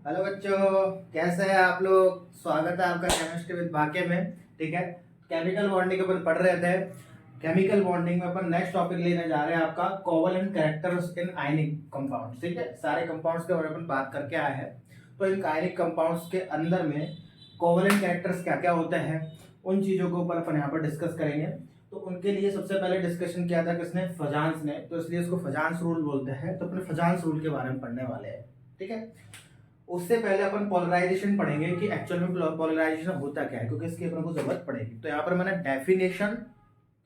Hello बच्चों, कैसे हैं आप लोग। स्वागत है आपका केमिस्ट्री विद भाग्य में। ठीक है, केमिकल बॉन्डिंग अपन पढ़ रहे थे। केमिकल बॉन्डिंग में अपन नेक्स्ट टॉपिक लेने जा रहे हैं आपका covalent characters in ionic compounds. ठीक है, सारे कंपाउंड्स के बारे में अपन बात करके आए हैं। तो इन आयनिक कंपाउंड्स के अंदर में कोवलेंट कैरेक्टर्स क्या क्या होते हैं, उन चीजों के ऊपर अपन यहाँ पर डिस्कस करेंगे। तो उनके लिए सबसे पहले डिस्कशन किया था किसने, फजांस ने, तो इसलिए इसको फजांस रूल बोलते हैं। तो अपने फजांस रूल के बारे में पढ़ने वाले हैं। ठीक है, उससे पहले अपन पोलराइजेशन पढ़ेंगे कि एक्चुअल में पोलराइजेशन होता क्या है, क्योंकि इसकी अपन को जरूरत पड़ेगी। तो यहाँ पर मैंने डेफिनेशन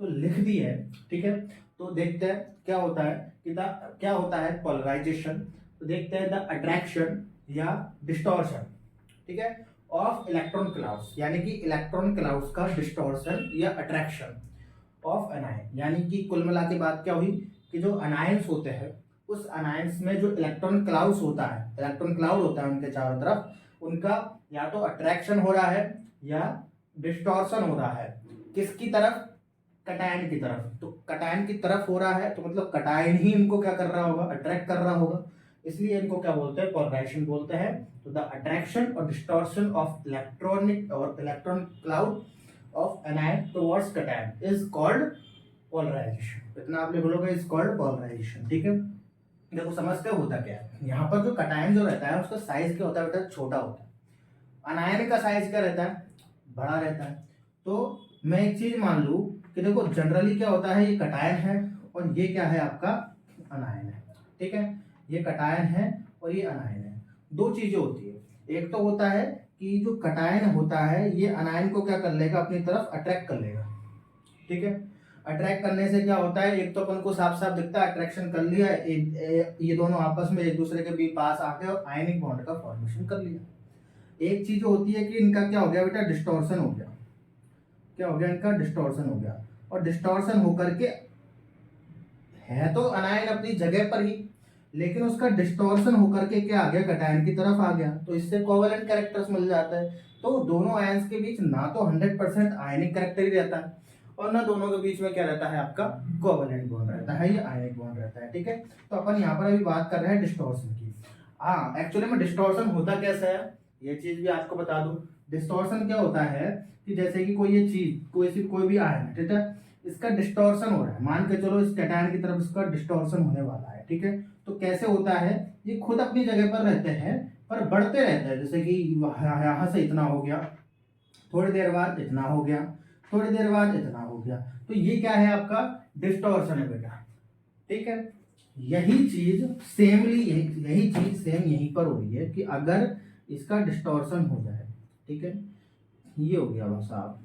तो लिख दी है। ठीक है, तो देखते हैं क्या होता है कि क्या होता है पोलराइजेशन। तो देखते हैं द अट्रैक्शन या डिस्टॉर्शन, ठीक है, ऑफ इलेक्ट्रॉन क्लाउड्स, यानी कि इलेक्ट्रॉन क्लाउड्स का डिस्टॉर्शन या अट्रैक्शन ऑफ अनायन। यानी कि कुल मिला के बात क्या हुई कि जो अनायंस होते हैं उस अनायंस में जो इलेक्ट्रॉन क्लाउड्स होता है, इलेक्ट्रॉन क्लाउड होता है उनके चारों तरफ, उनका या तो अट्रैक्शन हो रहा है या डिस्टॉर्शन हो रहा है। किसकी तरफ, कटायन की तरफ। तो कटायन की तरफ हो रहा है तो मतलब कटायन ही इनको क्या कर रहा होगा, अट्रैक्ट कर रहा होगा। इसलिए इनको क्या बोलते हैं, पोलराइजेशन बोलते हैं। तो द अट्रैक्शन और डिस्टॉर्शन ऑफ इलेक्ट्रॉनिक और electron cloud of anion towards cation is called polarization. इतना आप लिख लोगे, इज कॉल्ड पोलराइजेशन। ठीक है, देखो समझते होता क्या है। यहाँ पर जो कटायन जो रहता है उसका साइज क्या होता है बेटा, छोटा होता है। अनायन का साइज क्या रहता है, बड़ा रहता है। तो मैं एक चीज मान लूं कि देखो जनरली क्या होता है, ये कटायन है और ये क्या है आपका, अनायन है। ठीक है, ये कटायन है और ये अनायन है। दो चीजें होती है, एक तो होता है कि जो कटायन होता है ये अनायन को क्या कर लेगा, अपनी तरफ अट्रैक्ट कर लेगा। ठीक है, अट्रैक्ट करने से क्या होता है, एक तो अपन को साफ साफ दिखता है अट्रैक्शन कर लिया, ये दोनों आपस में एक दूसरे के भी पास आके और आयनिक बॉन्ड का फॉर्मेशन कर लिया। एक चीज होती है कि इनका क्या हो गया बेटा, डिस्टॉर्शन हो गया। क्या हो गया, इनका डिस्टॉर्शन हो गया। और डिस्टॉर्शन होकर के है तो अनायन अपनी जगह पर ही, लेकिन उसका डिस्टॉर्शन होकर के क्या आ गया, कटायन की तरफ आ गया। तो इससे कोवेलेंट कैरेक्टर्स मिल जाता है। तो दोनों आयंस के बीच ना तो 100% आयनिक कैरेक्टर ही रहता है और ना दोनों के बीच में क्या रहता है आपका, कोवेलेंट बॉन्ड रहता है या आयनिक बॉन्ड रहता है। ठीक है, तो अपन यहाँ पर अभी बात कर रहे हैं डिस्टॉर्शन की। हाँ, एक्चुअली में डिस्टॉर्शन होता कैसा है, ये चीज भी आपको बता दूं। डिस्टॉर्शन क्या होता है कि जैसे कि कोई ये चीज, कोई भी आयन, ठीक है, इसका डिस्टॉर्शन हो रहा है। मान के चलो इस कैटायन की तरफ इसका डिस्टॉर्शन होने वाला है। ठीक है, तो कैसे होता है, ये खुद अपनी जगह पर रहते हैं पर बढ़ते रहते हैं। जैसे कि यहाँ से इतना हो गया, थोड़ी देर बाद इतना हो गया, थोड़ी देर बाद इतना हो गया। तो ये क्या है आपका, डिस्टॉर्शन है बेटा। ठीक है, यही चीज सेमली यही चीज सेम यहीं पर हो रही है कि अगर इसका डिस्टॉर्शन हो जाए, ठीक है, ये हो गया बस आप,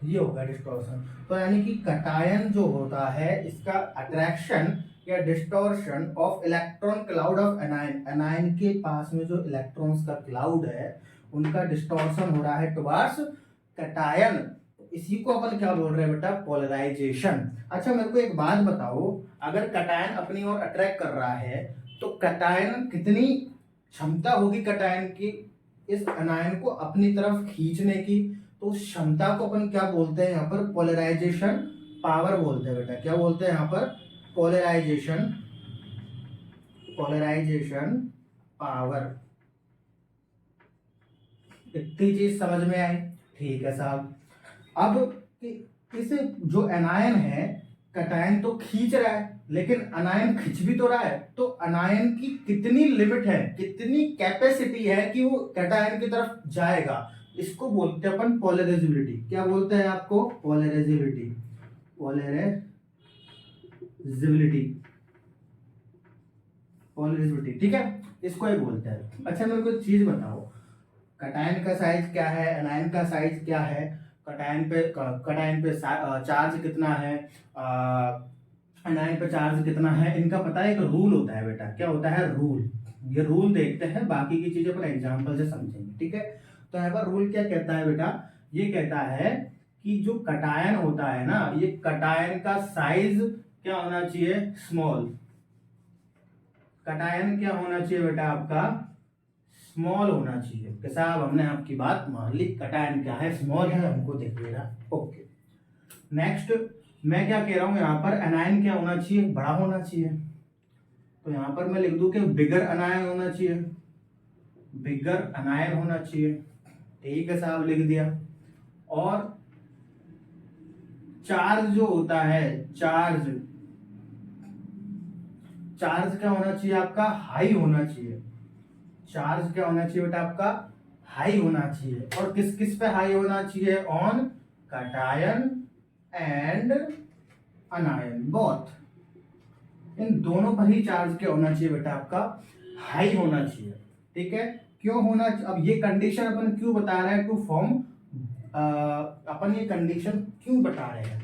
ये होगा डिस्टॉर्शन। तो यानी कि कटायन जो होता है इसका अट्रैक्शन या distortion of electron cloud of anion, anion के पास में जो इलेक्ट्रॉन्स का क्लाउड है उनका डिस्टॉर्शन हो रहा है टुवर्ड्स कटायन। इसी को अपन क्या बोल रहे हैं बेटा, पोलराइजेशन। अच्छा मेरे को एक बात बताओ, अगर कटायन अपनी ओर अट्रैक्ट कर रहा है तो कटायन कितनी क्षमता होगी कटायन की इस अनायन को अपनी तरफ खींचने की। तो उस क्षमता को अपन क्या बोलते हैं यहाँ पर, पोलराइजेशन पावर बोलते हैं बेटा। क्या बोलते हैं यहाँ पर, पोलराइजेशन, पोलराइजेशन पावर। इतनी चीज समझ में आई। ठीक है साहब, अब इस जो एनायन है, कटायन तो खींच रहा है लेकिन अनायन खींच भी तो रहा है। तो अनायन की कितनी लिमिट है, कितनी कैपेसिटी है कि वो कटायन की तरफ जाएगा, इसको बोलते हैं अपन पोलराइजेबिलिटी। क्या बोलते हैं आपको, पोलराइजेबिलिटी, पोलराइजेबिलिटी, पोलराइजेबिलिटी। ठीक है, इसको ही बोलते हैं। अच्छा मेरे को एक चीज बताओ, कटायन का साइज क्या है, अनायन का साइज क्या है, कटायन पे चार्ज कितना है, अनायन पे चार्ज कितना है, इनका पता है। एक रूल होता है बेटा, क्या होता है, रूल। ये रूल देखते हैं, बाकी की चीजें अपन एग्जांपल से समझेंगे। ठीक है, तो यहाँ पर रूल क्या कहता है बेटा, ये कहता है कि जो कटायन होता है ना, ये कटायन का साइज क्या होना चाहिए, स्मॉल। कटायन क्या होना चाहिए बेटा आपका, स्मॉल होना चाहिए। कि साहब हमने आपकी बात मान ली, कटायन क्या है, स्मॉल है, हमको दिख ले रहा। ओके, नेक्स्ट मैं क्या कह रहा हूं यहाँ पर, एनायन क्या होना चाहिए, बड़ा होना चाहिए। तो यहाँ पर मैं लिख दूं कि बिगर अनायन होना चाहिए, बिगर अनायन होना चाहिए। ठीक है साहब, लिख दिया। और चार्ज जो होता है, चार्ज क्या होना चाहिए आपका, हाई होना चाहिए। चार्ज क्या होना चाहिए बेटा आपका, हाई होना चाहिए। और किस किस पे हाई होना चाहिए, on cation and anion both, इन दोनों पर ही चार्ज क्या होना चाहिए बेटा आपका, हाई होना चाहिए। ठीक है, क्यों होना, अब ये कंडीशन अपन क्यों बता रहे हैं, टू फॉर्म, अपन ये कंडीशन क्यों बता रहे हैं,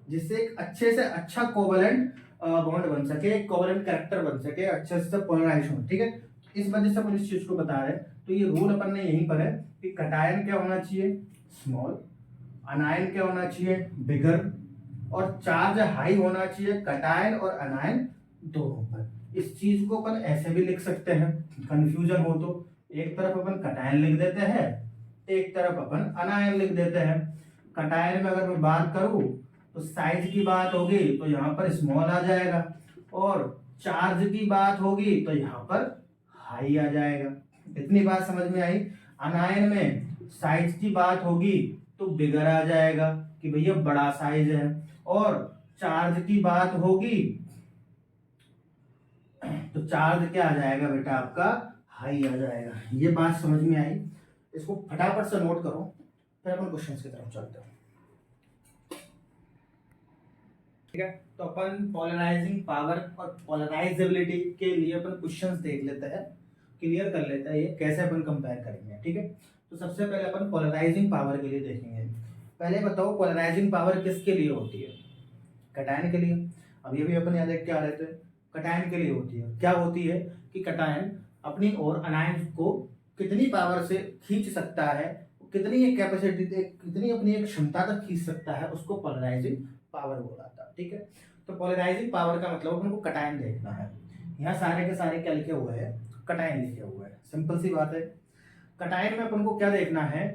जिससे एक अच्छे से अच्छा कोवलेंट बॉन्ड बन सके, कोवलेंट कैरेक्टर बन सके, अच्छे से पोलराइजेशन। ठीक है, इस वजह से अपन इस चीज को बता रहे हैं। तो ये रूल अपन ने यहीं पर है कि कैटायन क्या होना चाहिए, स्मॉल, अनायन क्या होना चाहिए, बिगर, और चार्ज हाई होना चाहिए कैटायन और अनायन दोनों पर। इस चीज को अपन ऐसे भी लिख सकते हैं, कंफ्यूजन हो तो एक तरफ अपन कैटायन लिख देते हैं, एक तरफ अपन अनायन लिख देते हैं। कैटायन में अगर मैं बात करूं तो साइज की बात होगी तो यहाँ पर स्मॉल आ जाएगा, और चार्ज की बात होगी तो यहाँ पर हाई आ जाएगा। इतनी बात समझ में आई। अनायन में साइज की बात होगी तो बिगर आ जाएगा कि भैया बड़ा साइज है, और चार्ज की बात होगी तो चार्ज क्या आ जाएगा बेटा आपका, हाई आ जाएगा। ये बात समझ में आई, इसको फटाफट से नोट करो, फिर अपन क्वेश्चंस की तरफ चलते हैं। ठीक है, तो अपन पोलराइजिंग पावर और पोलराइजेबिलिटी के लिए अपन क्वेश्चंस देख लेते हैं, क्लियर कर लेते हैं ये कैसे अपन कंपेयर करेंगे। ठीक है, तो सबसे पहले अपन पोलराइजिंग पावर के लिए देखेंगे। पहले बताओ पोलराइजिंग पावर किसके लिए होती है, कैटायन के लिए। अब ये भी अपन याद देख के आ रहे थे, कैटायन के लिए होती है। क्या होती है कि कैटायन अपनी ओर अनायन को कितनी पावर से खींच सकता है, कितनी एक कैपेसिटी, कितनी अपनी एक क्षमता तक खींच सकता है, उसको पोलराइजिंग पावर बोला था। ठीक है, तो पोलराइजिंग पावर का मतलब अपन को कैटायन देखना है। यहाँ सारे के सारे क्या लिखे हुए हैं, कैटायन लिखे हुए हैं, सिंपल सी बात है। कैटायन में अपन को क्या देखना है,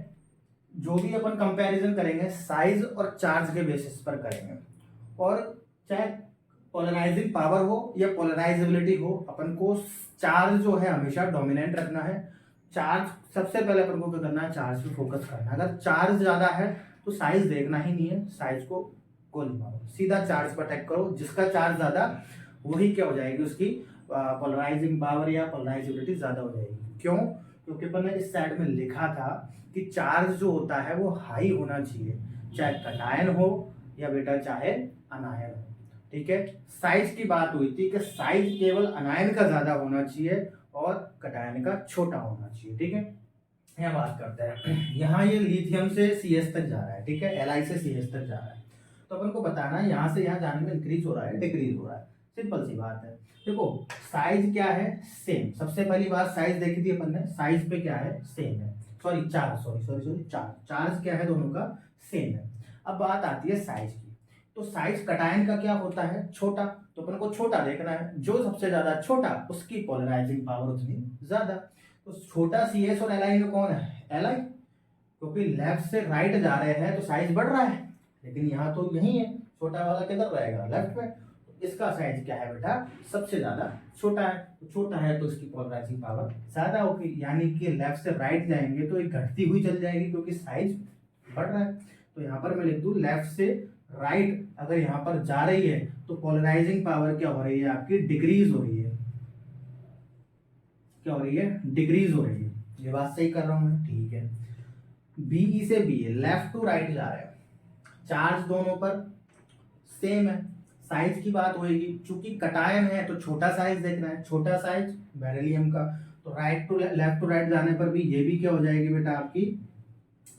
जो भी अपन कंपैरिजन करेंगे साइज और चार्ज के बेसिस पर करेंगे, और चाहे पोलराइजिंग पावर हो या पोलराइजेबिलिटी हो, अपन को चार्ज जो है हमेशा डोमिनेंट रखना है। चार्ज सबसे पहले अपन को क्या करना है, चार्ज पे फोकस करना है। अगर चार्ज ज्यादा है तो साइज देखना ही नहीं है, साइज को गोली मारो, सीधा चार्ज पर अटैक करो। जिसका चार्ज ज्यादा वही क्या हो जाएगी, उसकी पोलराइजिंग पावर या पोलराइजेबिलिटी ज्यादा हो जाएगी। क्यों, क्योंकि अपन ने इस साइड में लिखा था कि चार्ज जो होता है वो हाई होना चाहिए, चाहे कैटायन हो या बेटा चाहे अनायन हो। ठीक है, साइज की बात हुई थी कि साइज केवल अनायन का ज्यादा होना चाहिए और कैटायन का छोटा होना चाहिए। ठीक है, यहाँ बात करते हैं। यहाँ ये लिथियम से CS तक जा रहा है, ठीक है, Li से CS तक जा रहा है। तो अपन को बताना है यहाँ से यहाँ जाने में इंक्रीज हो रहा है, डिक्रीज हो रहा है, सिंपल सी बात है। देखो साइज क्या है, सेम। सबसे पहली बात साइज देखी थी अपन ने, साइज पे क्या है, सेम है। सॉरी चार्ज, सॉरी चार्ज क्या है, दोनों का सेम है। अब बात आती है साइज की। तो साइज कैटायन का क्या होता है, छोटा, तो अपन को छोटा देखना है। जो सबसे ज्यादा छोटा उसकी पोलराइजिंग पावर उतनी ज्यादा। तो छोटा CS और Li में कौन है, Li, क्योंकि लेफ्ट से राइट जा रहे हैं तो साइज बढ़ रहा है, लेकिन यहाँ तो यही है, छोटा वाला किधर रहेगा, लेफ्ट में। तो इसका साइज क्या है बेटा, सबसे ज्यादा छोटा है। तो छोटा है तो इसकी पोलराइजिंग पावर ज्यादा होगी, यानी कि लेफ्ट से राइट जाएंगे तो एक घटती हुई चल जाएगी क्योंकि साइज बढ़ रहा है। तो यहाँ पर मैं लिख दूं लेफ्ट से राइट अगर यहाँ पर जा रही है तो पोलराइजिंग पावर क्या हो रही है आपकी, डिक्रीज हो रही है। क्या हो रही है, डिक्रीज हो रही है। ये बात सही कर रहा हूं मैं, ठीक है। BE से BA लेफ्ट टू राइट जा रहे हैं, चार्ज दोनों पर सेम है। साइज की बात होगी, चूंकि कैटायन है तो छोटा साइज देखना है, छोटा साइज बेरिलियम का। तो right to left to right जाने पर भी ये भी क्या हो जाएगी बेटा आपकी,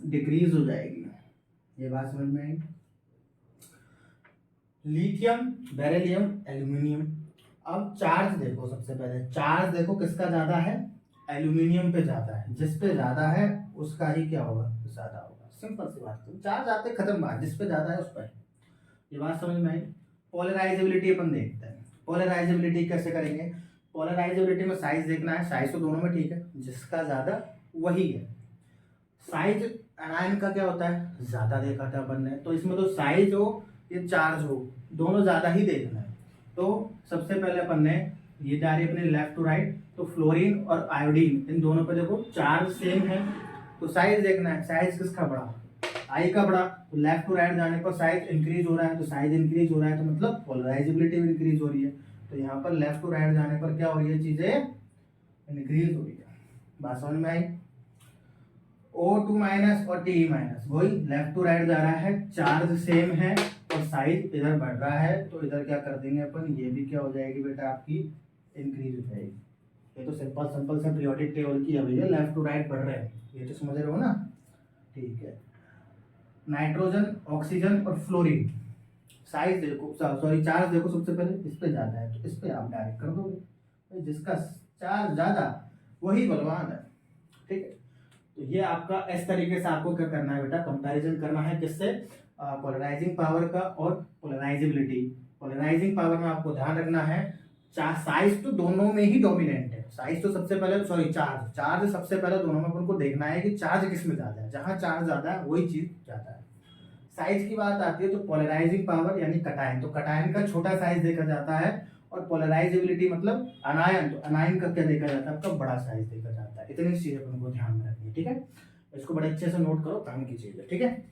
डिक्रीज हो जाएगी। ये बात समझ में आई। Lithium, beryllium, aluminium. अब चार्ज देखो, सबसे पहले चार्ज देखो किसका ज्यादा है, एल्यूमिनियम पे ज्यादा है। जिस पे ज्यादा है उसका ही क्या होगा, ज्यादा होगा, सिंपल सी बात है। चार्ज आते खत्म बात, जिस पे ज्यादा है उस पर। ये बात समझ में आई। पोलराइजेबिलिटी अपन देखते हैं, पोलराइजेबिलिटी कैसे करेंगे। पोलराइजेबिलिटी में साइज देखना है, साइज तो दोनों में ठीक है, जिसका ज्यादा वही है। साइज एनायन का क्या होता है, ज्यादा देखा था अपन ने, तो इसमें तो साइज हो या चार्ज हो दोनों ज्यादा ही देखना है। तो सबसे पहले अपन ने ये जा रही है अपने लेफ्ट टू राइट, तो फ्लोरीन और आयोडीन इन दोनों पे देखो चार्ज सेम है, तो साइज देखना है, साइज किसका बड़ा, आई का बड़ा, तो लेफ्ट टू राइट जाने पर साइज इंक्रीज हो रहा है, तो साइज इंक्रीज हो रहा है तो मतलब पोलराइजेबिलिटी भी इंक्रीज हो रही है, तो यहाँ पर लेफ्ट टू राइट जाने पर क्या हो रही है, चीजें इंक्रीज हो रही है। बात समझ में आई। O2 माइनस और Te माइनस वही लेफ्ट टू राइट जा रहा है, चार्ज सेम है और साइज इधर बढ़ रहा है, तो इधर क्या कर देंगे अपन, ये भी क्या हो जाएगी बेटा आपकी इंक्रीज हो जाएगी। ये तो सिंपल सिंपल से पीरियोडिक टेबल की है भैया, लेफ्ट टू राइट बढ़ रहे हैं, ये तो समझ रहे हो ना, ठीक है। नाइट्रोजन, ऑक्सीजन और फ्लोरीन साइज देखो, सॉरी चार्ज देखो, सबसे पहले इस पे ज्यादा है तो इस पे आप डायरेक्ट कर दोगे, जिसका चार्ज ज्यादा वही बलवान है, ठीक है। तो ये आपका इस तरीके से आपको क्या करना है बेटा, कंपैरिजन करना है किससे, पोलराइजिंग पावर का और पोलराइजेबिलिटी। पोलराइजिंग पावर में आपको ध्यान रखना है साइज तो दोनों में ही डोमिनेंट है, साइज तो सबसे पहले, सॉरी चार्ज सबसे पहले दोनों में अपन को देखना है कि चार्ज किस में ज्यादा है, जहां चार्ज ज्यादा है वही चीज ज्यादा है। साइज की बात आती है तो पोलराइजिंग पावर यानी कटायन, तो कटायन का छोटा साइज देखा जाता है, और पोलराइजेबिलिटी मतलब अनायन, तो अनायन का क्या देखा जाता है, आपका बड़ा साइज देखा जाता है। इतनी चीजें अपन को ध्यान में रखनी है, ठीक है। इसको बड़े अच्छे से नोट करो, काम की चीज है, ठीक है।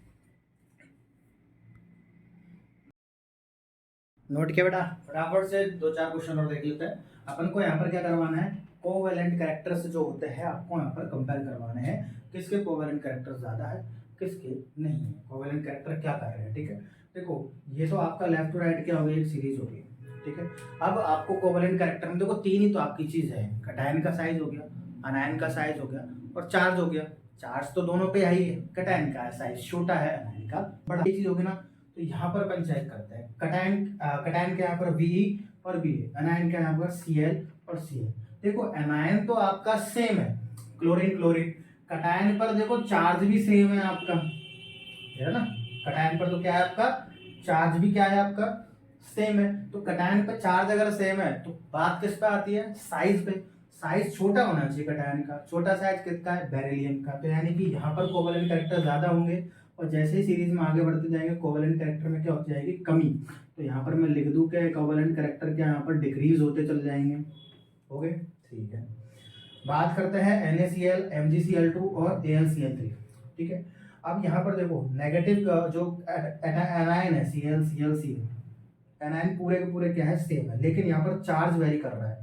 नोट किया बेटा, फटाफट से दो चार क्वेश्चन और देख लेते हैं। अपन को यहाँ पर क्या करवाना है, कोवेलेंट कैरेक्टर्स जो होते हैं आपको यहाँ पर कंपेयर करवाने हैं, किसके कोवेलेंट कैरेक्टर्स ज्यादा है किसके नहीं है, कोवेलेंट कैरेक्टर क्या कर रहे हैं, ठीक है। देखो ये तो आपका लेफ्ट टू राइट क्या हो गई, एक सीरीज हो गई, ठीक है। अब आपको कोवेलेंट कैरेक्टर में देखो तीन ही तो आपकी चीज है, कटायन का साइज हो गया, अनायन का साइज हो गया और चार्ज हो गया। चार्ज तो दोनों पे ही है, कटायन का साइज छोटा है, अनायन का बड़ा, चीज होगी ना। तो यहाँ पर अपन चेक करते हैं कटायन, कटायन के यहाँ पर Ve और Ba, अनायन के यहाँ पर Cl और Cl। देखो एनायन तो आपका सेम है, क्लोरीन क्लोरीन, कटायन पर देखो चार्ज भी सेम है आपका, है ना। कटायन पर तो क्या है आपका, चार्ज भी क्या है आपका सेम है, तो कटायन पर चार्ज अगर सेम है तो बात किस पे आती है, साइज पे। साइज छोटा होना चाहिए कटायन का, छोटा साइज किसका है, बेरिलियम का, तो यानी कि यहाँ पर कोवेलेंट कैरेक्टर ज्यादा होंगे, और जैसे ही सीरीज में आगे बढ़ते जाएंगे कोवेलेंट कैरेक्टर में क्या हो जाएगी, कमी। तो यहाँ पर मैं लिख दूं क्या, कोवेलेंट कैरेक्टर क्या यहाँ पर डिक्रीज होते चल जाएंगे, हो गए, ठीक है। बात करते हैं NaCl, MgCl2 और AlCl3, ठीक है। अब यहाँ पर देखो नेगेटिव जो एनायन है Cl Cl Cl, एनायन पूरे के पूरे क्या है, सेम है, लेकिन यहाँ पर चार्ज वेरी कर रहा है।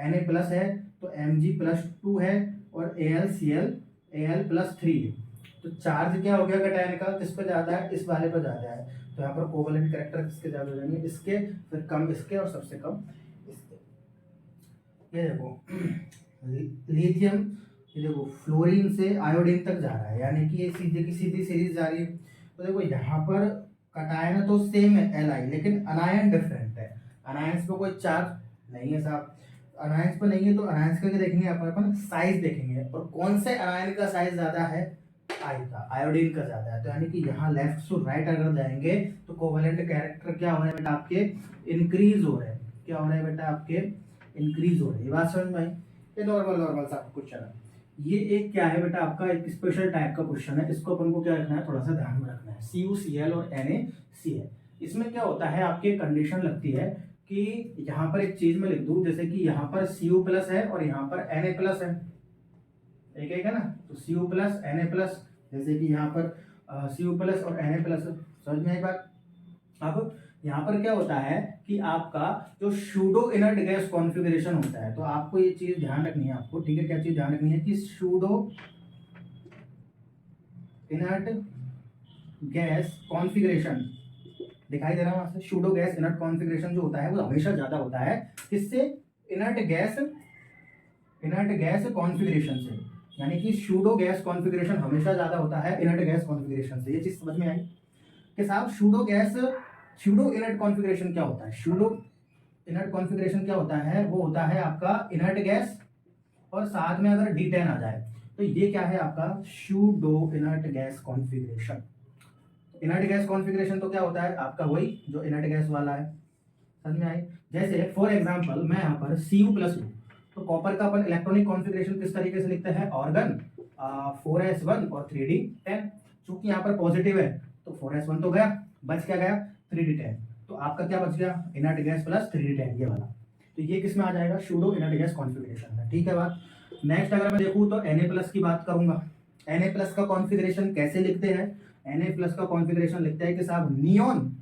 Na प्लस है तो Mg+2 है और AlCl Al+3 है, तो चार्ज क्या हो गया कटायन का, किस पे ज्यादा है, इस वाले पे ज्यादा है, तो यहाँ पर कोवेलेंट कैरेक्टर किसके ज्यादा हो जाएंगे, इसके, फिर कम इसके और सबसे कम इसके। ये देखो लिथियम, ये देखो फ्लोरीन से आयोडीन तक जा रहा है, यानी कि ये सीधे की सीधी सीरीज जा रही है। तो देखो यहाँ पर कटायन तो सेम है Li, लेकिन अनायन डिफरेंट है, अनायंस पे कोई चार्ज नहीं है साहब, अनायंस पे नहीं है, तो अनायंस का क्या देखेंगे अपन साइज देखेंगे, और कौन से अनायन का साइज ज्यादा है, आई का, आयोडीन का ज्यादा है, तो यानी कि यहाँ लेफ्ट टू राइट अगर जाएंगे तो कोवेलेंट कैरेक्टर क्या हो रहा है बेटा आपके, इंक्रीज हो रहे हैं, क्या हो रहा है बेटा आपके, इंक्रीज हो रहे हैं। ये बात समझ में आई, ये नॉर्मल नॉर्मल सा क्वेश्चन है। ये एक क्या है बेटा आपका, एक स्पेशल टाइप का क्वेश्चन है, इसको अपन को क्या रखना है, थोड़ा सा ध्यान में रखना है। CuCl और NaCl, इसमें क्या होता है, आपकी कंडीशन लगती है कि यहाँ पर एक चीज में लिख दूं, जैसे कि यहाँ पर Cu प्लस है और यहाँ पर Na प्लस है, एक एक है ना, तो Cu प्लस Na प्लस, जैसे कि यहाँ पर Cu प्लस और Na प्लस, समझ में आई बात। अब यहाँ पर क्या होता है कि आपका जो सूडो इनर्ट गैस कॉन्फ़िगरेशन होता है, तो आपको ये चीज ध्यान रखनी है आपको, ठीक है। क्या चीज ध्यान रखनी है कि सूडो इनर्ट गैस कॉन्फ़िगरेशन, दिखाई दे रहा है वहां से, सूडो गैस इनर्ट कॉन्फ़िगरेशन जो होता है वो हमेशा ज्यादा होता है किससे, इनर्ट गैस कॉन्फ़िगरेशन से, यानी कि सूडो गैस कॉन्फ़िगरेशन हमेशा ज्यादा होता है इनर्ट गैस कॉन्फ़िगरेशन से। ये चीज समझ में आई कि साहब सूडो इनर्ट कॉन्फ़िगरेशन क्या होता है, सूडो इनर्ट कॉन्फ़िगरेशन क्या होता है, वो होता है आपका इनर्ट गैस और साथ में अगर D10 आ जाए तो ये क्या है आपका pseudo inert gas configuration. Inert gas configuration तो क्या होता है आपका वही जो इनर्ट गैस वाला है, समझ में आई। जैसे फॉर एग्जांपल मैं यहाँ पर Cu प्लस लूँ, तो कॉपर का अपन इलेक्ट्रॉनिक कॉन्फ़िगरेशन किस तरीके से लिखते हैं, ऑर्गन 4s1 और 3d10, चूंकि यहाँ पर पॉजिटिव है तो 4s1 तो गया, बच क्या गया 3d10, तो आपका क्या बच गया, इनर्ट गैस प्लस 3d10 ये वाला। तो ये किस में आ जाएगा, सूडो इनर्ट गैस कॉन्फ़िगरेशन में, ठीक है बात। नेक्स्ट अगर मैं देखूँ तो Na+ की बात करूंगा। Na+ का कॉन्फ़िगरेशन कैसे लिखते हैं, Na+ का कॉन्फ़िगरेशन लिखते हैं कि साहब नियॉन,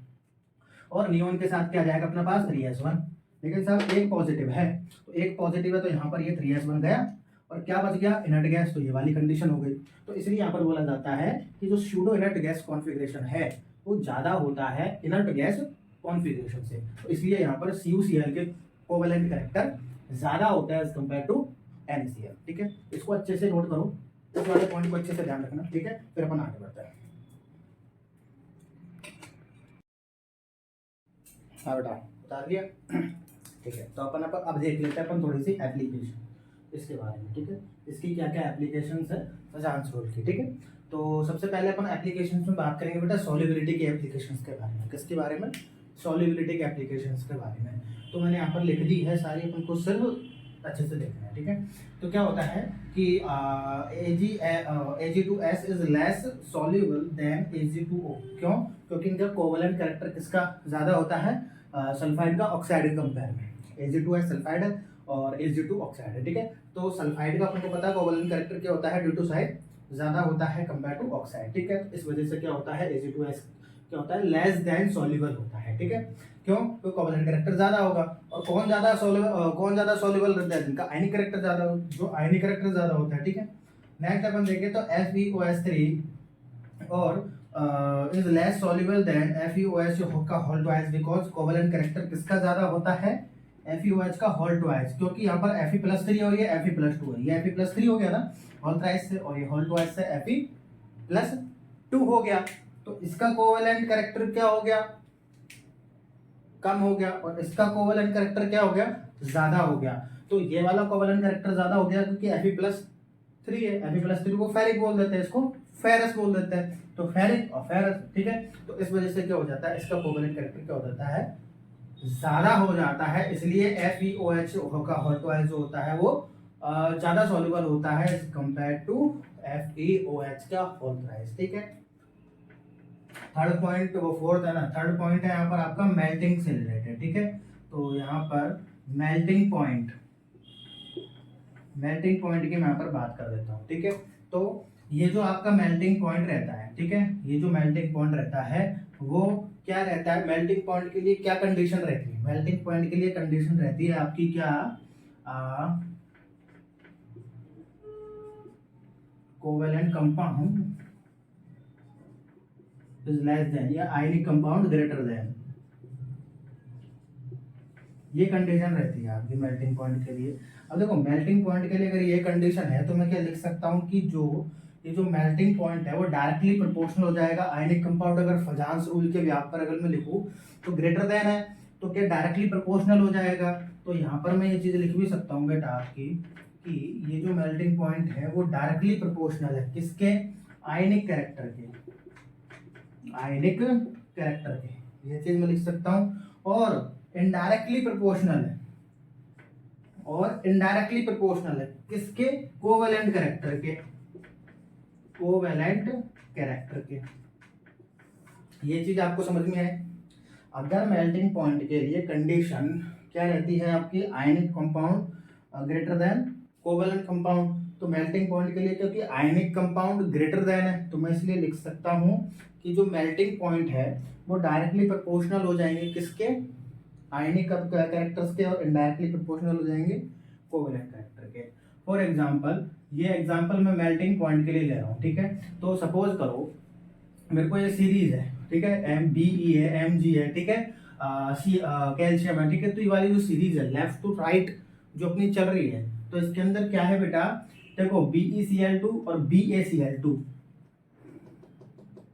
और नियॉन के साथ क्या जाएगा अपने पास 3s1, लेकिन साहब एक पॉजिटिव है, तो एक पॉजिटिव है तो यहाँ पर ये 3s1 गया, और क्या बच गया, इनर्ट गैस, तो ये वाली कंडीशन हो गई। तो इसलिए यहाँ पर बोला जाता है कि जो सूडो इनर्ट गैस कॉन्फ़िगरेशन है वो ज़्यादा होता है इनर्ट गैस कॉन्फ़िगरेशन से, तो इसलिए यहाँ पर CuCl के कोवेलेंट कैरेक्टर ज़्यादा होता है एज कम्पेयर टू NaCl, ठीक है। इसको अच्छे से नोट करो, इस वाले पॉइंट को अच्छे से ध्यान रखना, ठीक है, फिर अपन आगे बढ़ते हैं। हाँ बेटा बता दिया, ठीक है। तो अपन अब देख लेते हैं अपन थोड़ी सी एप्लीकेशन इसके बारे में, ठीक है, इसकी क्या क्या एप्लीकेशंस है फजान सोल की, ठीक है। तो सबसे पहले अपन एप्लीकेशंस में बात करेंगे बेटा सॉल्युबिलिटी के एप्लीकेशंस के बारे में। किसके बारे में, सॉल्युबिलिटी के एप्लीकेशंस के बारे में। तो मैंने यहाँ पर लिख दी है सारी, अपन को सिर्फ अच्छे से देखना है, ठीक है। तो क्या होता है कि Ag2S is less soluble then Ag2O, क्यों, क्योंकि इनका कोवेलेंट कैरेक्टर किसका ज़्यादा होता है, सल्फाइड का ऑक्साइड के कंपेयर में। Ag2S सल्फाइड है और Ag2 ऑक्साइड है, ठीक है। तो सल्फाइड का अपन को पता है कोवेलेंट कैरेक्टर क्या होता है, ड्यू टू साइड ज़्यादा होता है कंपेयर टू ऑक्साइड, ठीक है। इस वजह से क्या होता है, Ag2S क्या होता है, लेस देन सॉल्युबल होता है, ठीक है। क्यों, तो कोवेलेंट कैरेक्टर ज्यादा होगा, और कौन ज्यादा सॉल्युबल रहता है, जिनका आयनिक कैरेक्टर ज्यादा, जो आयनिक कैरेक्टर ज्यादा होता है, ठीक है। नेक्स्ट अपन देखें तो FeOS3 और is less soluble than FeOH का whole twice, because covalent character किसका ज्यादा होता है, FeOH का होल ट्वाइस, क्योंकि यहाँ पर Fe+3 और ये Fe+2 है, ये Fe+3 हो गया ना होल ट्वाइस से, और ये होल ट्वाइस से Fe+2 हो गया, तो इसका कोवेलेंट कैरेक्टर क्या हो गया, कम हो गया, और इसका कोवेलेंट कैरेक्टर क्या हो गया, ज्यादा हो गया। तो ये वाला कोवेलेंट कैरेक्टर ज्यादा हो गया क्योंकि Fe+3 है, Fe+3 को फेरिक बोल देते हैं, इसको फेरस बोल देते हैं, तो फेरिक और फेरस, ठीक है। तो इस वजह से क्या हो जाता है, इसका कोवेलेंट कैरेक्टर क्या हो जाता है, ज्यादा हो जाता है, इसलिए FeOH का होल ट्वाइस जो होता है वो ज्यादा सॉल्युबल होता है कंपेयर टू FeOH का होल ट्वाइस, ठीक है। थर्ड पॉइंट, वो फोर्थ है ना, थर्ड पॉइंट है यहाँ पर आपका मेल्टिंग से रिलेटेड, ठीक है। तो यहाँ पर मेल्टिंग पॉइंट की मैं यहाँ पर बात कर देता हूँ, ठीक है। तो ये जो आपका मेल्टिंग पॉइंट रहता है, ठीक है, ये जो मेल्टिंग पॉइंट रहता है वो क्या रहता है, मेल्टिंग पॉइंट के लिए क्या कंडीशन रहती है, मेल्टिंग पॉइंट के लिए कंडीशन रहती है आपकी क्या, covalent compound is less than या आयनिक कंपाउंड ग्रेटर देन, ये कंडीशन रहती है आपकी मेल्टिंग पॉइंट के लिए। अब देखो मेल्टिंग पॉइंट के लिए अगर ये कंडीशन है तो मैं क्या लिख सकता हूँ कि ये जो मेल्टिंग पॉइंट है वो डायरेक्टली प्रोपोर्शनल हो जाएगा आयनिक कंपाउंड, अगर फजांस रूल के व्याप पर अगर मैं लिखूँ तो ग्रेटर देन है, तो क्या डायरेक्टली प्रोपोर्शनल हो जाएगा। तो यहाँ पर मैं ये चीज़ लिख भी सकता हूँ बेटा आपकी कि ये जो मेल्टिंग पॉइंट है वो डायरेक्टली प्रोपोर्शनल है किसके, आयनिक कैरेक्टर के, आयनिक कैरेक्टर के, ये चीज मैं लिख सकता हूं। और इनडायरेक्टली प्रोपोर्शनल है, और इनडायरेक्टली प्रोपोर्शनल है किसके, कोवेलेंट कैरेक्टर के, कोवेलेंट कैरेक्टर के। ये चीज आपको समझ में है। अगर मेल्टिंग पॉइंट के लिए कंडीशन क्या रहती है आपकी, ionic compound greater than covalent compound, तो मेल्टिंग पॉइंट के लिए क्योंकि आयनिक कंपाउंड ग्रेटर देन है तो मैं इसलिए लिख सकता हूं कि जो मेल्टिंग पॉइंट है वो डायरेक्टली प्रोपोर्शनल हो जाएंगे किसके, आयनिक कैरेक्टर्स के, और इनडायरेक्टली प्रोपोर्शनल हो जाएंगे कोवेलेंट कैरेक्टर के। फॉर एग्जांपल, ये एग्जांपल मैं मेल्टिंग पॉइंट के लिए ले रहा हूँ, ठीक है। तो सपोज करो मेरे को ये सीरीज है, ठीक है, MBE है, MG है, ठीक है, कैल्शियम है, ठीक है। तो ये वाली जो सीरीज है लेफ्ट टू राइट जो अपनी चल रही है, तो इसके अंदर क्या है बेटा, देखो BeCl2 और BaCl2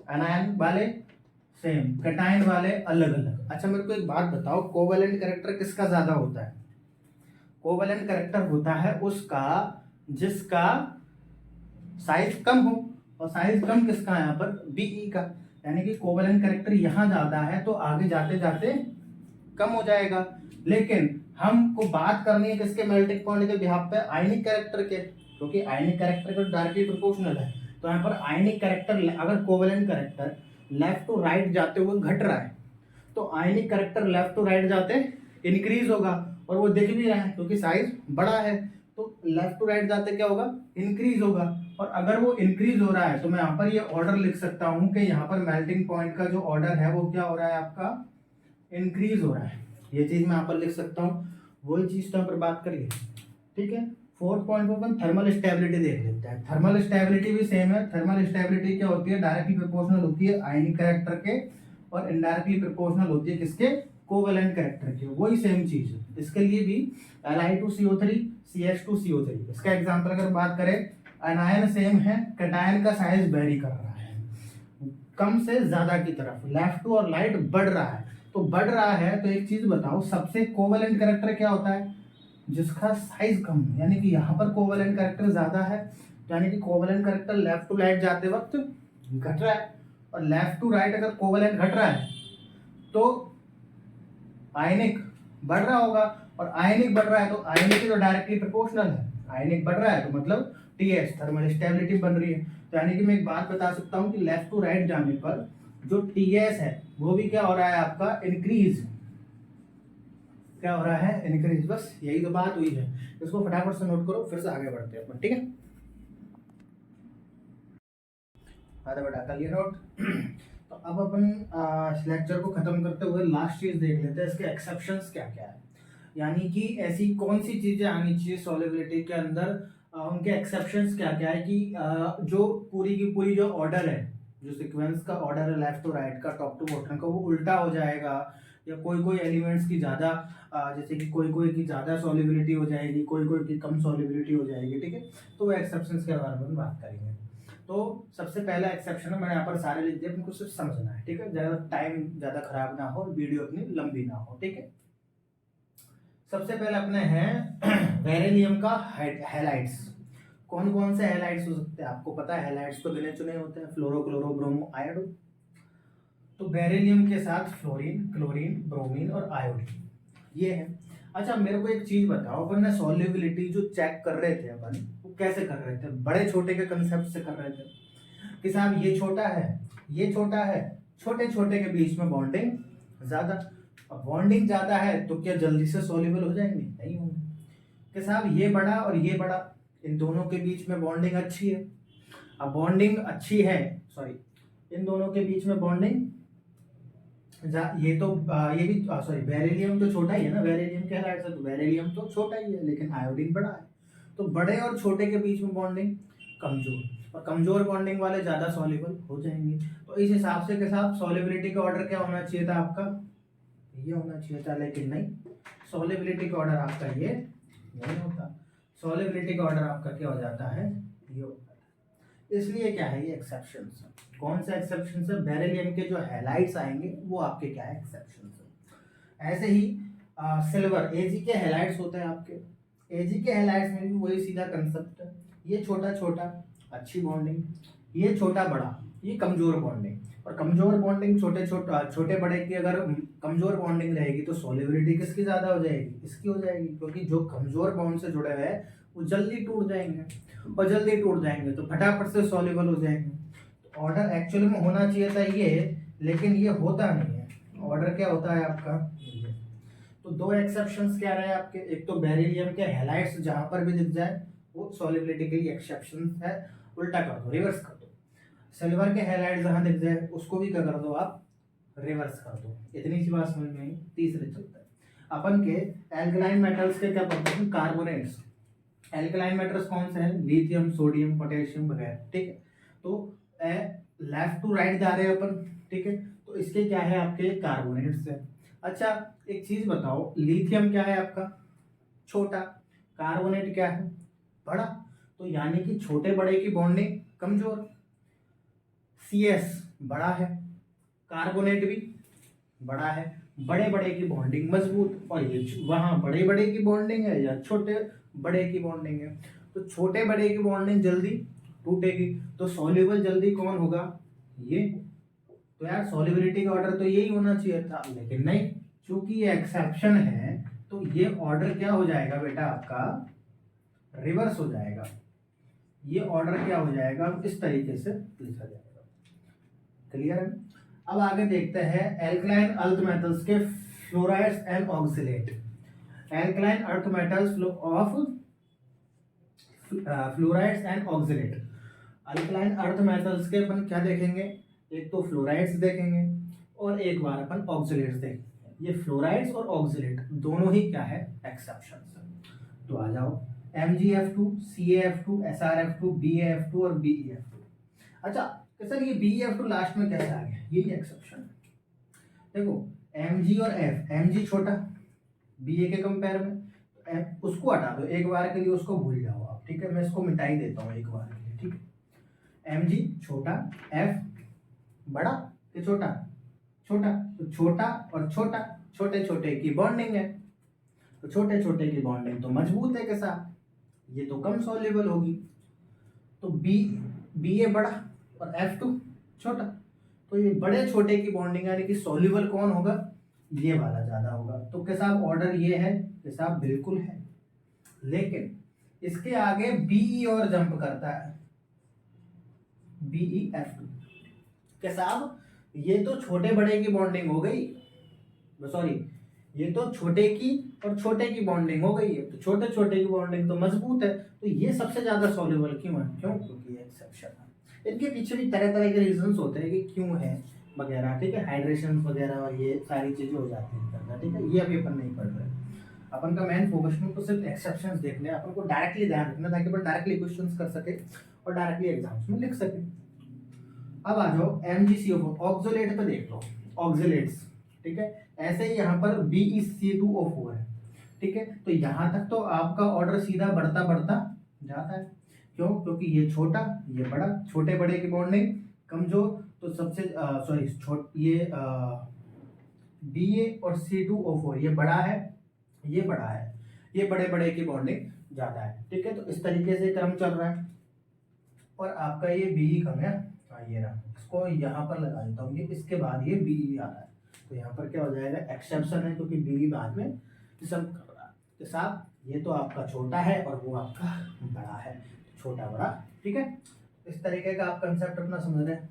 एनायन वाले सेम, कैटायन वाले अलग अलग। अच्छा मेरे को एक बात बताओ, कोवेलेंट कैरेक्टर किसका ज्यादा होता है, कोवेलेंट कैरेक्टर होता है उसका जिसका साइज कम हो, और साइज कम किसका है यहाँ पर, Be का, यानी कि कोवेलेंट कैरेक्टर यहाँ ज्यादा है तो आगे जाते जाते कम हो जाएगा। लेकिन हमको बात करनी है किसके, मेल्टिंग पॉइंट के बिहाफ पे, आयनिक कैरेक्टर के, क्योंकि आयनिक कैरेक्टर का डायरेक्टली प्रोपोर्शनल है। तो यहाँ पर आयनिक कैरेक्टर, अगर covalent character left to right जाते हुए घट रहा है तो ionic character left to right जाते इंक्रीज होगा, और वो दिख भी रहा है क्योंकि साइज बड़ा है। तो लेफ्ट टू राइट जाते क्या होगा, इंक्रीज होगा। और अगर वो इंक्रीज हो रहा है तो मैं यहाँ पर ये ऑर्डर लिख सकता हूँ कि यहाँ पर मेल्टिंग पॉइंट का जो ऑर्डर है वो क्या हो रहा है आपका, इंक्रीज हो रहा है। ये चीज मैं यहाँ पर लिख सकता हूँ। वही चीज तो यहाँ पर बात करिए, ठीक है। फोर्थ पॉइंट पर अपन थर्मल स्टेबिलिटी देख लेते हैं। थर्मल स्टेबिलिटी भी सेम है। थर्मल स्टेबिलिटी क्या होती है, डायरेक्टली प्रोपोर्शनल होती है आयनिक कैरेक्टर के, और इनडायरेक्टली प्रोपोर्शनल होती है किसके, कोवेलेंट कैरेक्टर के। वही सेम चीज है इसके लिए भी। Li2CO3 CH2CO3, इसका एग्जांपल अगर बात करें, अनायन सेम है, कैटायन का साइज वेरी कर रहा है कम से ज्यादा की तरफ, लेफ्ट टू और राइट बढ़ रहा है। तो बढ़ रहा है तो एक चीज बताओ, सबसे कोवेलेंट कैरेक्टर क्या होता है, जिसका साइज कम है। यानी कि यहाँ पर कोवेलेंट कैरेक्टर ज्यादा है, यानी कि covalent character left to right जाते वक्त घट रहा है। और लेफ्ट टू राइट अगर कोवेलेंट घट रहा है तो आयनिक बढ़ रहा होगा, और आयनिक बढ़ रहा है तो आयनिक तो डायरेक्टली प्रोपोर्शनल है। आयनिक बढ़ रहा है तो मतलब टीएस, थर्मल स्टेबिलिटी बन रही है। तो यानी कि मैं एक बात बता सकता हूँ कि लेफ्ट टू राइट जाने पर जो टीएस है वो भी क्या हो रहा है आपका, इंक्रीज। क्या हो रहा है, इंक्रीज। बस यही तो बात हुई है। इसको फटाफट से नोट करो, फिर से आगे बढ़ते हैं अपन, ठीक है। आधा बेटा कर लिया नोट। तो अब अपन इस लेक्चर को खत्म करते हुए लास्ट चीज देख लेते हैं, इसके एक्सेप्शंस क्या क्या है। यानी कि ऐसी कौन सी चीजें आनी चाहिए सॉल्युबिलिटी के अंदर, उनके एक्सेप्शंस क्या क्या है कि जो पूरी की पूरी जो ऑर्डर है, जो सीक्वेंस का ऑर्डर है लेफ्ट टू राइट का, टॉप टू बॉटम का, वो उल्टा हो जाएगा, या कोई कोई एलिमेंट्स की ज्यादा जैसे कि कोई कोई की ज्यादा सॉल्युबिलिटी हो जाएगी, कोई कोई की कम सॉल्युबिलिटी हो जाएगी, ठीक है। तो वो एक्सेप्शंस के बारे में बात करेंगे। तो सबसे पहला एक्सेप्शन है, मैंने यहाँ पर सारे लिख दिए, आपको सिर्फ समझना है, ठीक है। ज्यादा टाइम ज्यादा खराब ना हो, वीडियो अपनी लंबी ना हो, ठीक है। सबसे पहले अपने हैं बेरिलियम का हैलाइड्स। कौन कौन से हैलाइड्स हो सकते हैं आपको पता है, हैलाइड्स तो गिने चुने होते हैं, फ्लोरो क्लोरो ब्रोमो आयोडो। तो बेरिलियम के साथ फ्लोरीन, क्लोरीन, ब्रोमीन और आयोडीन, ये है। अच्छा मेरे को एक चीज बताओ, अपन ने सॉल्युबिलिटी जो चेक कर रहे थे अपन, वो कैसे कर रहे थे, बड़े छोटे के कंसेप्ट से कर रहे थे कि साहब ये छोटा है, ये छोटा है, छोटे छोटे के बीच में बॉन्डिंग ज्यादा। अब बॉन्डिंग ज्यादा है तो क्या जल्दी से सॉल्युबल हो जाएंगे, नहीं होंगे। कि साहब ये बड़ा और ये बड़ा, इन दोनों के बीच में बॉन्डिंग अच्छी है। अब बॉन्डिंग अच्छी है, सॉरी, इन दोनों के बीच में बॉन्डिंग, ये तो ये भी सॉरी, बेरिलियम तो छोटा ही है ना, बेरिलियम के हैलाइड्स है तो बेरिलियम तो छोटा ही है, लेकिन आयोडीन बड़ा है। तो बड़े और छोटे के बीच में बॉन्डिंग कमजोर, और कमजोर बॉन्डिंग वाले ज्यादा सॉल्युबल हो जाएंगे। तो इस हिसाब से के साथ सॉल्युबिलिटी का ऑर्डर क्या होना चाहिए था आपका, ये होना चाहिए था, लेकिन नहीं, सॉल्युबिलिटी का ऑर्डर आपका ये नहीं होता। सॉल्युबिलिटी का ऑर्डर आपका क्या हो जाता है, ये होता है। इसलिए क्या है, ये एक्सेप्शंस है। कौन सा एक्सेप्शन है, बेरिलियम के जो हैलाइड्स आएंगे वो आपके क्या है, एक्सेप्शन है। ऐसे ही सिल्वर, एजी के हैलाइड्स होते हैं आपके, एजी के हैलाइड्स में भी वही सीधा कंसेप्ट है। ये छोटा छोटा अच्छी बॉन्डिंग, ये छोटा बड़ा ये कमजोर बॉन्डिंग। और कमजोर बॉन्डिंग छोटे छोटे बड़े की अगर कमजोर बॉन्डिंग रहेगी तो सॉल्युबिलिटी किसकी ज्यादा हो जाएगी, इसकी हो जाएगी, क्योंकि जो कमजोर बॉन्ड से जुड़े हुए हैं वो जल्दी टूट जाएंगे, और जल्दी टूट जाएंगे तो फटाफट से सॉल्युबल हो जाएंगे। तो ऑर्डर एक्चुअली में होना चाहिए था ये, लेकिन ये होता नहीं है। ऑर्डर क्या होता है आपका, ये। तो दो एक्सेप्शंस क्या रहे आपके, एक तो बेरिलियम के हैलाइड्स जहां पर भी दिख जाए वो सॉल्युबिलिटी के लिए एक्सेप्शन है, उल्टा कर दो, रिवर्स कर दो। सिल्वर के हैलाइड जहां दिख जाए उसको भी क्या कर दो आप, रिवर्स कर दो। इतनी सी बात समझ में आई। तीसरे चलता है अपन के एल्कलाइन मेटल्स के क्या पढ़ते हैं, कार्बोनेट्स। एल्कलाइन मेटल्स कौन से हैं, लिथियम, सोडियम, पोटेशियम वगैरह, ठीक है। तो लेफ्ट टू राइट जा रहे हैं अपन, ठीक है। तो इसके क्या है आपके, कार्बोनेट्स है। अच्छा एक चीज बताओ, लिथियम क्या है आपका, छोटा, कार्बोनेट क्या है, बड़ा। तो यानी कि छोटे बड़े की बॉन्डिंग कमजोर, CS बड़ा है, कार्बोनेट भी बड़ा है, बड़े बड़े की बॉन्डिंग मजबूत, और ये वहां बड़े बड़े की बॉन्डिंग है या छोटे बड़े की बॉन्डिंग है, तो छोटे बड़े की बॉन्डिंग जल्दी टूटेगी, तो सॉल्युबल जल्दी कौन होगा, ये। तो यार सॉल्युबिलिटी का ऑर्डर तो यही होना चाहिए था, लेकिन नहीं, चूंकि ये एक्सेप्शन है तो ये ऑर्डर क्या हो जाएगा बेटा आपका, रिवर्स हो जाएगा। ये ऑर्डर क्या हो जाएगा, इस तरीके से लिखा जाएगा। क्लियर है। अब आगे देखते हैं एल्कलाइन अर्थ मेटल्स के fluorides and oxalate. Alkaline earth metals of fluorides and oxalate. Alkaline earth metals के अपन क्या देखेंगे, एक तो फ्लोराइड्स देखेंगे और एक बार अपन ऑक्सिलेट्स देखेंगे। ये फ्लोराइड्स और ऑक्सिलेट दोनों ही क्या है, एक्सेप्शंस है। तो आ जाओ, MgF2, CaF2, SrF2, BaF2 और BeF2। अच्छा तो सर ये BeF2 लास्ट में कैसे आ गया, यही एक्सेप्शन है। देखो Mg और F, Mg छोटा Ba के कंपेयर में, तो उसको हटा दो एक बार के लिए, उसको भूल जाओ आप, ठीक है। मैं इसको मिटा ही देता हूँ एक बार के लिए, ठीक है। Mg छोटा, F बड़ा कि छोटा, छोटा, तो छोटा और छोटा, छोटे छोटे की बॉन्डिंग है, तो छोटे छोटे की बॉन्डिंग तो मजबूत है के साथ, ये तो कम सॉल्युबल होगी। तो Ba बड़ा और F2 छोटा, तो ये बड़े छोटे की बॉन्डिंग यानी कि सॉल्युबल कौन होगा, ये वाला ज्यादा होगा। तो के साथ ऑर्डर ये है के साथ बिल्कुल है, लेकिन इसके आगे Be और जंप करता है, BeF2 के साथ। ये तो छोटे बड़े की बॉन्डिंग हो गई, सॉरी ये तो छोटे की और छोटे की बॉन्डिंग हो गई है, तो छोटे छोटे की बॉन्डिंग तो मजबूत है, तो ये सबसे ज्यादा सॉल्युबल क्यों है, क्यों, क्योंकि ये एक्सेप्शन है। इनके पीछे भी तरह तरह के रीजंस होते हैं कि क्यों है वगैरह, ठीक है, हाइड्रेशन वगैरह और ये सारी चीजें हो जाती हैं करना, ठीक है। ये अभी अपन नहीं पढ़ रहे, अपन का मेन फोकस में तो सिर्फ एक्सेप्शंस देखने, अपन को डायरेक्टली ध्यान रखना ताकि अपन डायरेक्टली क्वेश्चंस कर सके और डायरेक्टली एग्जाम्स में लिख सके। अब आ जाओ MgCO4 ऑक्सोलेट पे देख लो, ऑक्सिलेट्स, ठीक है। ऐसे ही यहाँ पर BeC2O4 है, ठीक है। तो यहाँ तक तो आपका ऑर्डर सीधा बढ़ता बढ़ता जाता है, क्यों, क्योंकि ये छोटा ये बड़ा, छोटे बड़े की बॉन्डिंग कमजोर, तो सबसे सॉरी ये Ba और C2O4 ये बड़ा है, ये बड़ा है, ये बड़े बड़े की बॉन्डिंग ज्यादा है, ठीक है। तो इस तरीके से क्रम चल रहा है, और आपका ये Be कम है, ये रहा, इसको यहाँ पर लगा देता हूँ, ये इसके बाद ये Be आ रहा है, तो यहाँ पर क्या हो जाएगा, एक्सेप्शन है क्योंकि Be बाद में जंप कर रहा है। तो साहब ये तो आपका छोटा है और वो आपका बड़ा है, छोटा बड़ा, ठीक है। इस तरीके का आप कंसेप्ट अपना समझ रहे हैं।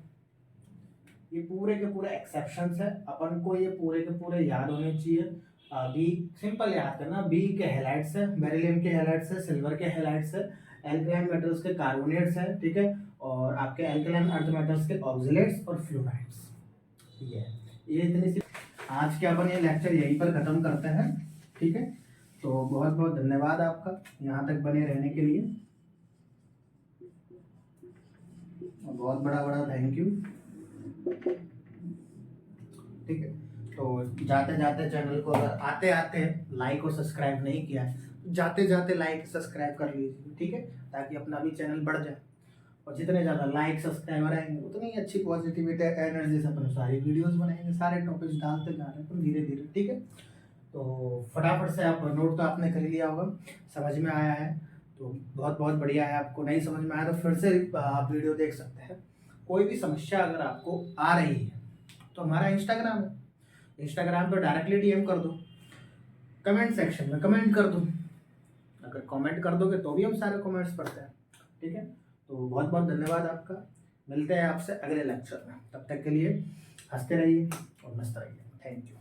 ये पूरे के पूरे एक्सेप्शंस है, अपन को ये पूरे के पूरे याद होने चाहिए। बी सिंपल याद करना, बी के हैलाइड्स है, बेरिलियम के हैलाइड्स है, सिल्वर के हैलाइड्स है, एल्कलाइन मेटल्स के कार्बोनेट्स है, ठीक है, और आपके एल्कलाइन अर्थ मेटल्स के ऑक्सिलेट्स और फ्लोराइड्स। ये इतनी सी आज के अपन ये लेक्चर यहीं पर खत्म करते हैं, ठीक है। तो बहुत बहुत धन्यवाद आपका यहाँ तक बने रहने के लिए, बहुत बड़ा बड़ा थैंक यू, ठीक है। तो जाते जाते चैनल को अगर आते आते लाइक और सब्सक्राइब नहीं किया है तो जाते जाते लाइक सब्सक्राइब कर लीजिए, ठीक है, ताकि अपना भी चैनल बढ़ जाए। और जितने ज़्यादा लाइक सब्सक्राइबर आएंगे उतनी अच्छी पॉजिटिविटी एनर्जी से अपन सारी वीडियोस बनाएंगे, सारे टॉपिक्स डालते जा रहे हैं अपन धीरे धीरे, ठीक है। तो फटाफट से आप नोट तो आपने कर लिया होगा, समझ में आया है तो बहुत बहुत बढ़िया है। आपको नहीं समझ में आया तो फिर से आप वीडियो देख सकते हैं। कोई भी समस्या अगर आपको आ रही है तो हमारा इंस्टाग्राम है, इंस्टाग्राम पर डायरेक्टली DM कर दो, कमेंट सेक्शन में कमेंट कर दो, अगर कमेंट कर दोगे तो भी हम सारे कमेंट्स पढ़ते हैं, ठीक है। तो बहुत बहुत धन्यवाद आपका, मिलते हैं आपसे अगले लेक्चर में, तब तक के लिए हंसते रहिए और मस्त रहिए, थैंक यू।